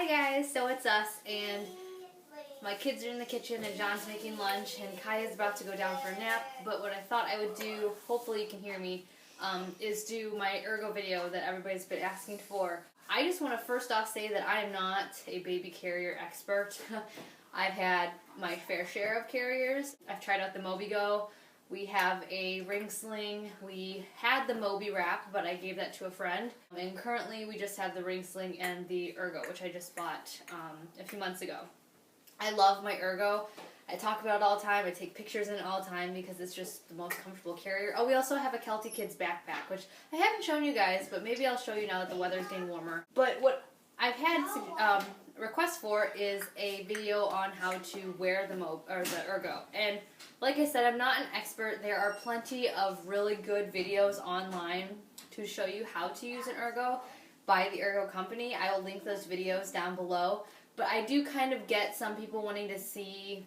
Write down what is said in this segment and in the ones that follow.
guys, so it's us, and my kids are in the kitchen and John's making lunch and Kaya's about to go down for a nap, but what I thought I would do, hopefully you can hear me, is do my Ergo video that everybody's been asking for. I just want to first off say that I am not a baby carrier expert. I've had my fair share of carriers. I've tried out the Mobigo. We have a ring sling. We had the Mobi wrap, but I gave that to a friend. And currently we just have the ring sling and the Ergo, which I just bought a few months ago. I love my Ergo. I talk about it all the time. I take pictures in it all the time because it's just the most comfortable carrier. Oh, we also have a Kelty Kids backpack, which I haven't shown you guys, but maybe I'll show you now that the weather's getting warmer. But what I've had requests for is a video on how to wear the Ergo. And like I said, I'm not an expert. There are plenty of really good videos online to show you how to use an Ergo by the Ergo company. I will link those videos down below. But I do kind of get some people wanting to see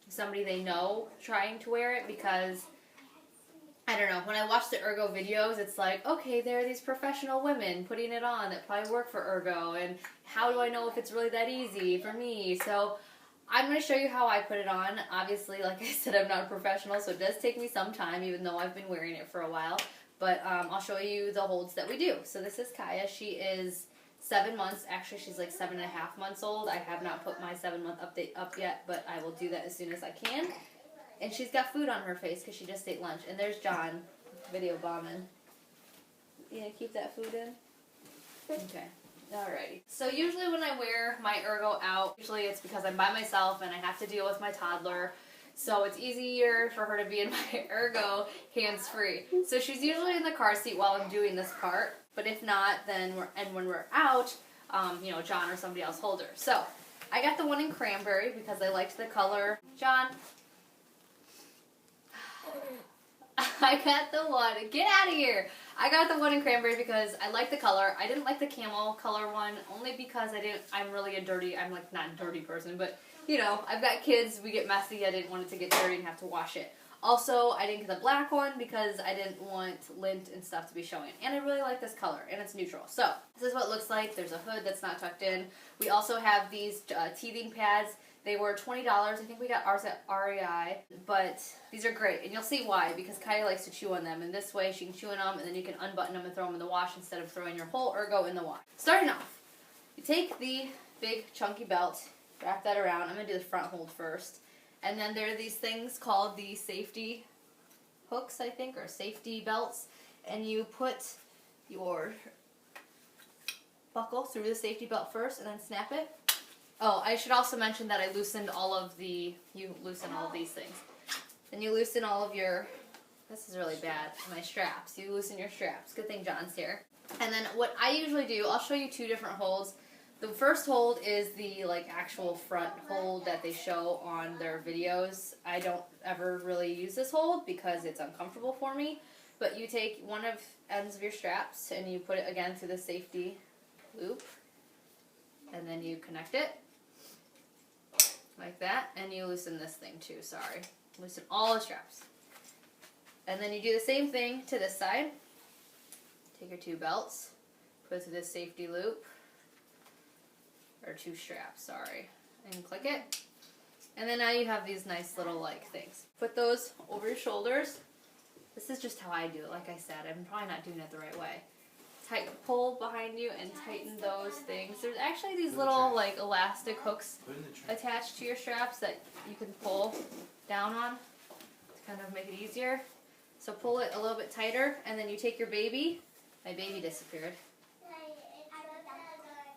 somebody they know trying to wear it because, I don't know, when I watch the Ergo videos, it's like, okay, there are these professional women putting it on that probably work for Ergo, and how do I know if it's really that easy for me? So I'm going to show you how I put it on. Obviously, like I said, I'm not a professional, so it does take me some time, even though I've been wearing it for a while. But I'll show you the holds that we do. So this is Kaya. She is 7 months. Actually, she's like 7.5 months old. I have not put my 7-month update up yet, but I will do that as soon as I can. And she's got food on her face because she just ate lunch. And there's John, video bombing. You gonna keep that food in? Okay. Alrighty. So usually when I wear my Ergo out, usually it's because I'm by myself and I have to deal with my toddler. So it's easier for her to be in my Ergo hands-free. So she's usually in the car seat while I'm doing this part. But if not, then when we're out, you know, John or somebody else hold her. So I got the one in cranberry because I liked the color. John, I got the one. Get out of here. I got the one in cranberry because I like the color. I didn't like the camel color one only because I'm really I'm like not a dirty person, but you know, I've got kids, we get messy. I didn't want it to get dirty and have to wash it. Also, I didn't get the black one because I didn't want lint and stuff to be showing. And I really like this color, and it's neutral. So, this is what it looks like. There's a hood that's not tucked in. We also have these teething pads. They were $20. I think we got ours at REI, but these are great. And you'll see why, because Kaya likes to chew on them. And this way, she can chew on them, and then you can unbutton them and throw them in the wash instead of throwing your whole Ergo in the wash. Starting off, you take the big chunky belt, wrap that around. I'm going to do the front hold first. And then there are these things called the safety hooks, I think, or safety belts. And you put your buckle through the safety belt first and then snap it. Oh, I should also mention that I loosened you loosen all of these things. Then you loosen all of this is really bad, my straps. You loosen your straps. Good thing John's here. And then what I usually do, I'll show you two different holds. The first hold is the actual front hold that they show on their videos. I don't ever really use this hold because it's uncomfortable for me. But you take one of ends of your straps and you put it again through the safety loop. And then you connect it like that. And you loosen this thing too, sorry. Loosen all the straps. And then you do the same thing to this side. Take your two belts, put it through this safety loop. Or two straps, sorry, and click it. And then now you have these nice little things. Put those over your shoulders. This is just how I do it, like I said. I'm probably not doing it the right way. Pull behind you and tighten those things. There's actually these little elastic hooks attached to your straps that you can pull down on to kind of make it easier. So pull it a little bit tighter, and then you take your baby. My baby disappeared.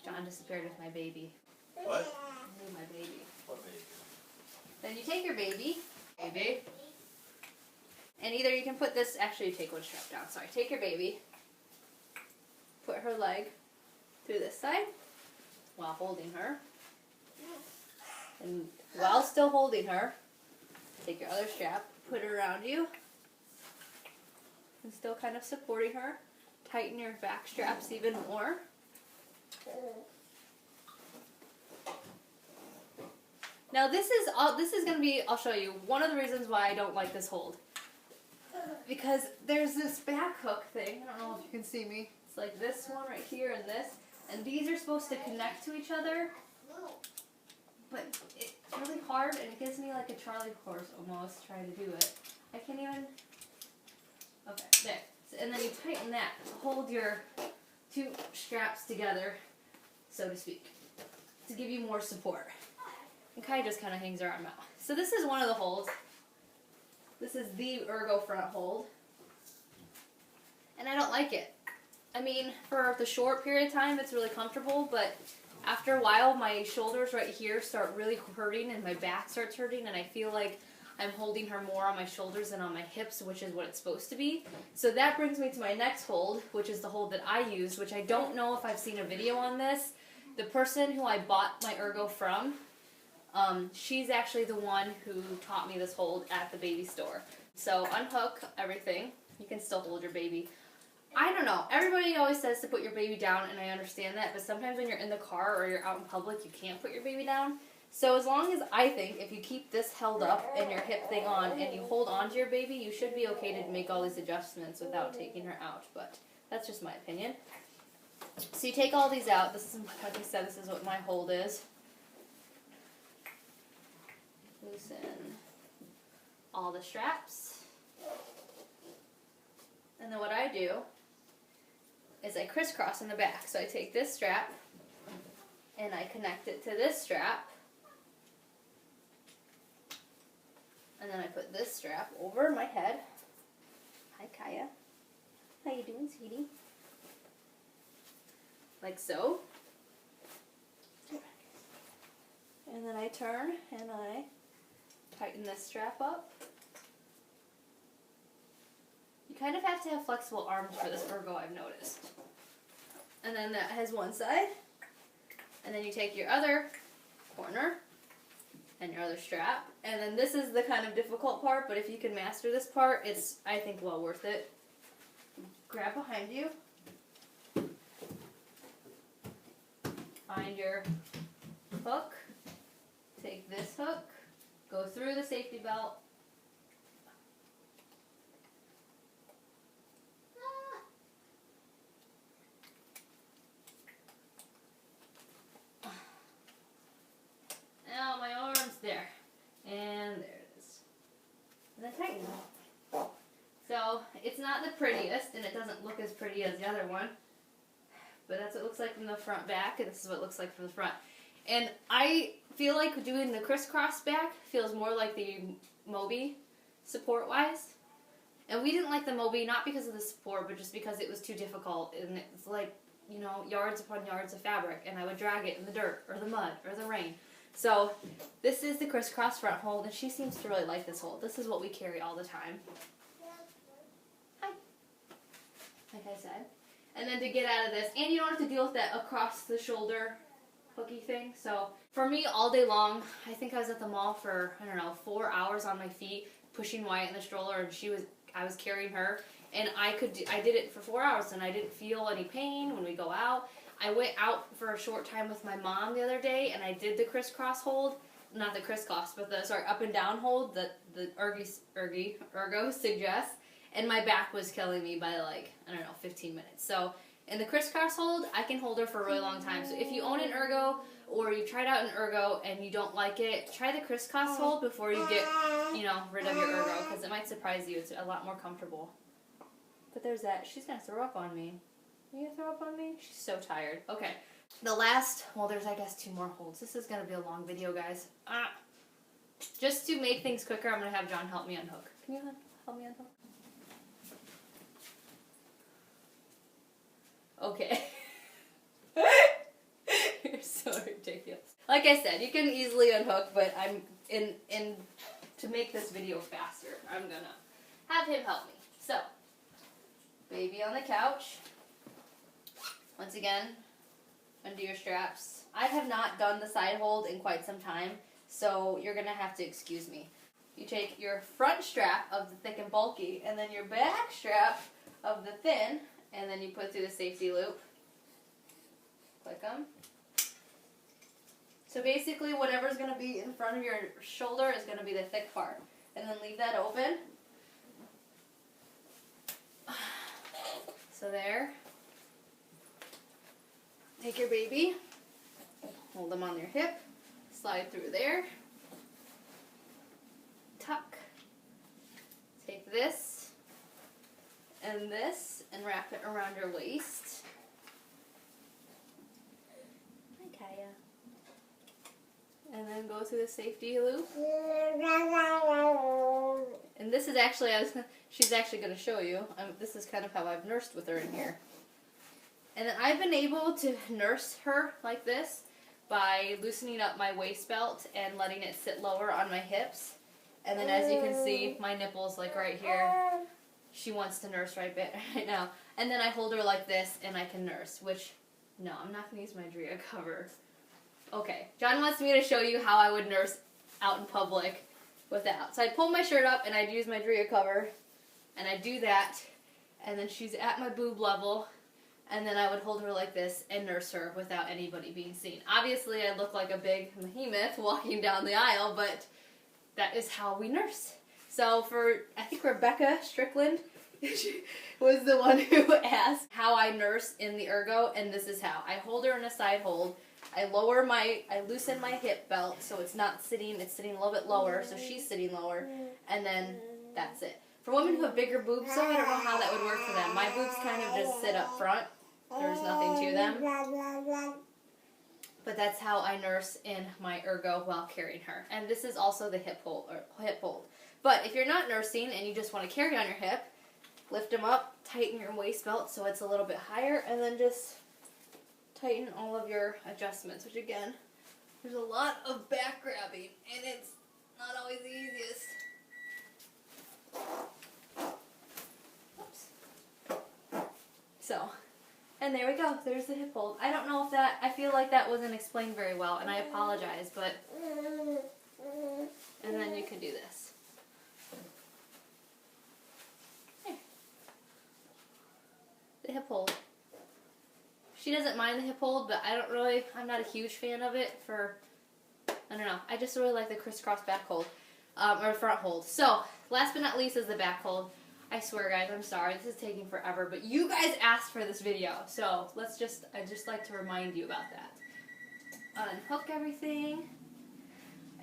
John disappeared with my baby. What? My baby. What baby? Then you take your baby, and either you can put this, actually you take one strap down, sorry. Take your baby, put her leg through this side while holding her, and while still holding her, take your other strap, put it around you, and still kind of supporting her. Tighten your back straps even more. Now this is going to be, I'll show you, one of the reasons why I don't like this hold. Because there's this back hook thing, I don't know if you can see me, it's like this one right here and this. And these are supposed to connect to each other, but it's really hard, and it gives me like a Charlie horse almost trying to do it. I can't even. Okay, there. So, and then you tighten that to hold your two straps together, so to speak, to give you more support. And Kai just kind of hangs her arm out. So this is one of the holds. This is the Ergo front hold. And I don't like it. I mean, for the short period of time, it's really comfortable, but after a while, my shoulders right here start really hurting, and my back starts hurting, and I feel like I'm holding her more on my shoulders than on my hips, which is what it's supposed to be. So that brings me to my next hold, which is the hold that I use, which I don't know if I've seen a video on this. The person who I bought my Ergo from, she's actually the one who taught me this hold at the baby store. So unhook everything. You can still hold your baby. I don't know. Everybody always says to put your baby down, and I understand that, but sometimes when you're in the car or you're out in public, you can't put your baby down. So as long as, I think, if you keep this held up and your hip thing on and you hold on to your baby, you should be okay to make all these adjustments without taking her out, but that's just my opinion. So you take all these out. This is, like I said, this is what my hold is. Loosen all the straps. And then what I do is I crisscross in the back. So I take this strap and I connect it to this strap. And then I put this strap over my head. Hi, Kaya. How you doing, sweetie? Like so. And then I turn and I tighten this strap up. You kind of have to have flexible arms for this Ergo, I've noticed. And then that has one side. And then you take your other corner and your other strap. And then this is the kind of difficult part, but if you can master this part, it's, I think, well worth it. Grab behind you. Find your hook. Take this hook. Go through the safety belt. Now my arm's there. And there it is. And then tighten it. So it's not the prettiest, and it doesn't look as pretty as the other one. But that's what it looks like from the front back, and this is what it looks like from the front. And I feel like doing the crisscross back feels more like the Moby support-wise. And we didn't like the Moby, not because of the support, but just because it was too difficult. And it's like, you know, yards upon yards of fabric, and I would drag it in the dirt, or the mud, or the rain. So this is the crisscross front hold, and she seems to really like this hold. This is what we carry all the time. Hi. Like I said. And then to get out of this, and you don't have to deal with that across the shoulder hooky thing. So for me, all day long, I think I was at the mall for, I don't know, 4 hours on my feet, pushing Wyatt in the stroller, and I was carrying her, and I did it for 4 hours, and I didn't feel any pain when we go out. I went out for a short time with my mom the other day, and I did the crisscross hold, not the crisscross, but the, sorry, up and down hold that the Ergo suggests, and my back was killing me by like, I don't know, 15 minutes. So in the crisscross hold, I can hold her for a really long time. So if you own an Ergo, or you tried out an Ergo and you don't like it, try the crisscross hold before you get, you know, rid of your Ergo, because it might surprise you. It's a lot more comfortable. But there's that. She's going to throw up on me. Are you going to throw up on me? She's so tired. Okay. The last, well, there's, I guess, 2 more holds. This is going to be a long video, guys. Just to make things quicker, I'm going to have John help me unhook. Can you help me unhook? Okay. You're so ridiculous. Like I said, you can easily unhook, but I'm to make this video faster, I'm going to have him help me. So, baby on the couch. Once again, undo your straps. I have not done the side hold in quite some time, so you're going to have to excuse me. You take your front strap of the thick and bulky, and then your back strap of the thin, and then you put through the safety loop. Click them. So basically, whatever's going to be in front of your shoulder is going to be the thick part. And then leave that open. So there. Take your baby, hold them on your hip, slide through there, tuck, take this, and wrap it around your waist. Hi, Kaya. And then go through the safety loop. And this is actually, she's actually going to show you, this is kind of how I've nursed with her in here. And then I've been able to nurse her like this by loosening up my waist belt and letting it sit lower on my hips. And then as you can see, my nipples like right here, she wants to nurse right now. And then I hold her like this and I can nurse, which, no, I'm not going to use my Drea cover. Okay, John wants me to show you how I would nurse out in public without. So I'd pull my shirt up and I'd use my Drea cover, and I'd do that, and then she's at my boob level, and then I would hold her like this and nurse her without anybody being seen. Obviously, I look like a big behemoth walking down the aisle, but that is how we nurse. So for, I think Rebecca Strickland was the one who asked how I nurse in the Ergo, and this is how. I hold her in a side hold. I loosen my hip belt so it's not sitting, it's sitting a little bit lower, so she's sitting lower, and then that's it. For women who have bigger boobs, though, I don't know how that would work for them. My boobs kind of just sit up front. There's nothing to them. But that's how I nurse in my Ergo while carrying her. And this is also the hip hold. But if you're not nursing and you just want to carry on your hip, lift them up, tighten your waist belt so it's a little bit higher, and then just tighten all of your adjustments, which again, there's a lot of back grabbing, and it's not always the easiest. Oops. So, and there we go, there's the hip hold. I don't know if that, I feel like that wasn't explained very well, and I apologize, but, and then you can do this. There. The hip hold. She doesn't mind the hip hold, but I'm not a huge fan of it for, I don't know, I just really like the crisscross back hold, or front hold. So, last but not least is the back hold. I swear guys, I'm sorry, this is taking forever, but you guys asked for this video, so I'd just like to remind you about that. Unhook everything,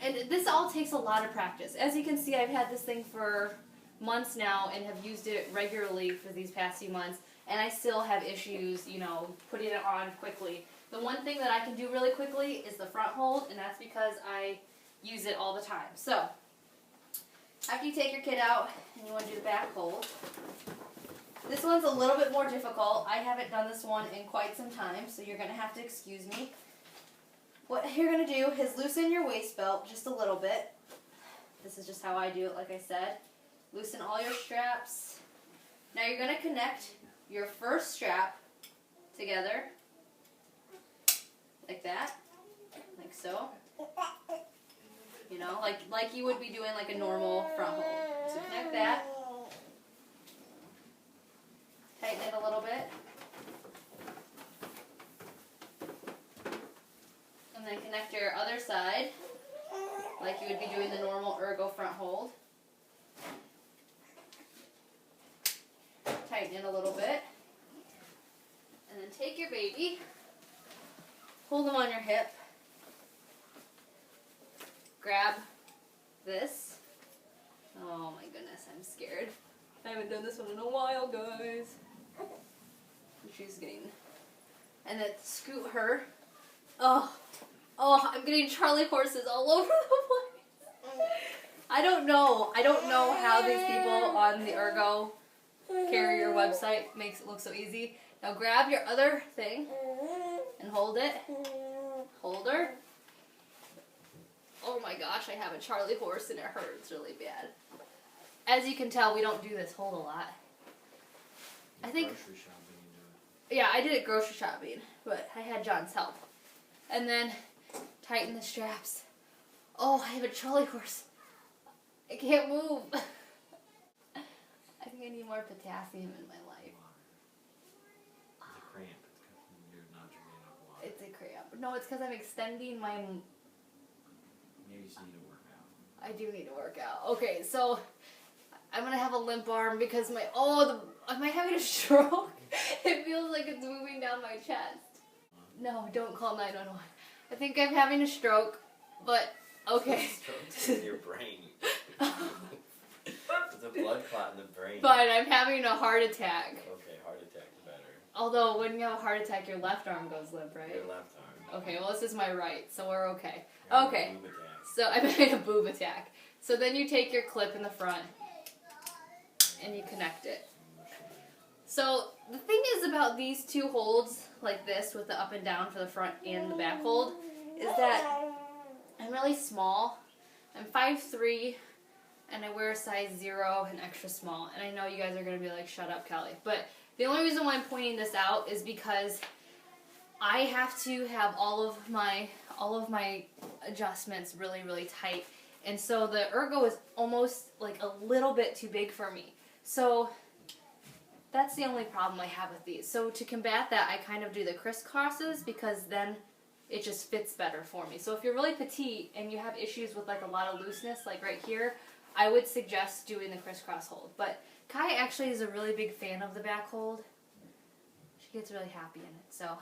and this all takes a lot of practice. As you can see, I've had this thing for months now and have used it regularly for these past few months. And I still have issues, you know, putting it on quickly. The one thing that I can do really quickly is the front hold, and that's because I use it all the time. So, after you take your kid out and you want to do the back hold, this one's a little bit more difficult. I haven't done this one in quite some time, so you're going to have to excuse me. What you're going to do is loosen your waist belt just a little bit. This is just how I do it, like I said. Loosen all your straps. Now you're going to connect your first strap together, like that, like so, you know, like you would be doing like a normal front hold. So connect that, tighten it a little bit, and then connect your other side, like you would be doing the normal Ergo front hold. Tighten it a little bit, and then take your baby, hold them on your hip, grab this. Oh my goodness, I'm scared. I haven't done this one in a while, guys. She's getting, and then scoot her. Oh, I'm getting Charlie horses all over the place. I don't know how these people on the Ergo carrier website makes it look so easy. Now grab your other thing and hold it. Hold her. Oh my gosh, I have a Charlie horse and it hurts really bad. As you can tell, we don't do this hold a lot. I think, grocery shopping, you do it. Yeah, I did it grocery shopping, but I had John's help. And then tighten the straps. Oh, I have a Charlie horse. I can't move. I think I need more potassium in my life. It's a cramp. It's because you're not drinking enough water. It's a cramp. No, it's because I'm extending my... Maybe you just need to work out. I do need to work out. Okay, so I'm going to have a limp arm because my... am I having a stroke? It feels like it's moving down my chest. No, don't call 911. I think I'm having a stroke, but okay. Strokes in your brain. It's a blood clot in the brain. But I'm having a heart attack. Okay, heart attack is better. Although when you have a heart attack, your left arm goes limp, right? Your left arm. Okay, well this is my right, so we're okay. You're having Okay, a boob attack. so I'm having a boob attack. So then you take your clip in the front and you connect it. So the thing is about these two holds, like this, with the up and down for the front and the back hold, is that I'm really small. I'm 5'3", and I wear a size 0 and extra small. And I know you guys are going to be like, shut up, Kelly. But the only reason why I'm pointing this out is because I have to have all of my adjustments really, really tight. And so the Ergo is almost like a little bit too big for me. So that's the only problem I have with these. So to combat that, I kind of do the crisscrosses because then it just fits better for me. So if you're really petite and you have issues with like a lot of looseness, like right here, I would suggest doing the crisscross hold. But Kai actually is a really big fan of the back hold. She gets really happy in it. So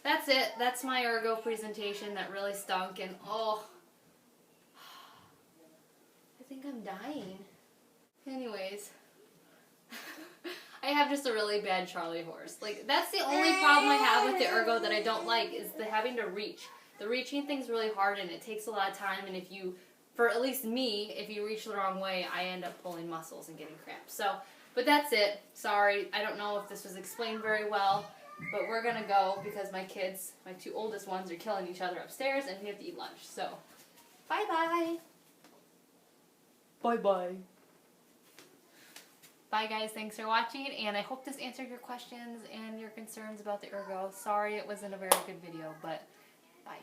that's it. That's my Ergo presentation that really stunk. And oh, I think I'm dying. Anyways. I have just a really bad Charlie horse. Like, that's the only problem I have with the Ergo that I don't like, is the having to reach. The reaching thing's really hard and it takes a lot of time, and if you, for at least me, if you reach the wrong way, I end up pulling muscles and getting cramps. So, but that's it. Sorry, I don't know if this was explained very well, but we're gonna go because my kids, my two oldest ones, are killing each other upstairs and we have to eat lunch. So, bye-bye. Bye-bye. Bye guys, thanks for watching, and I hope this answered your questions and your concerns about the Ergo. Sorry it wasn't a very good video, but bye.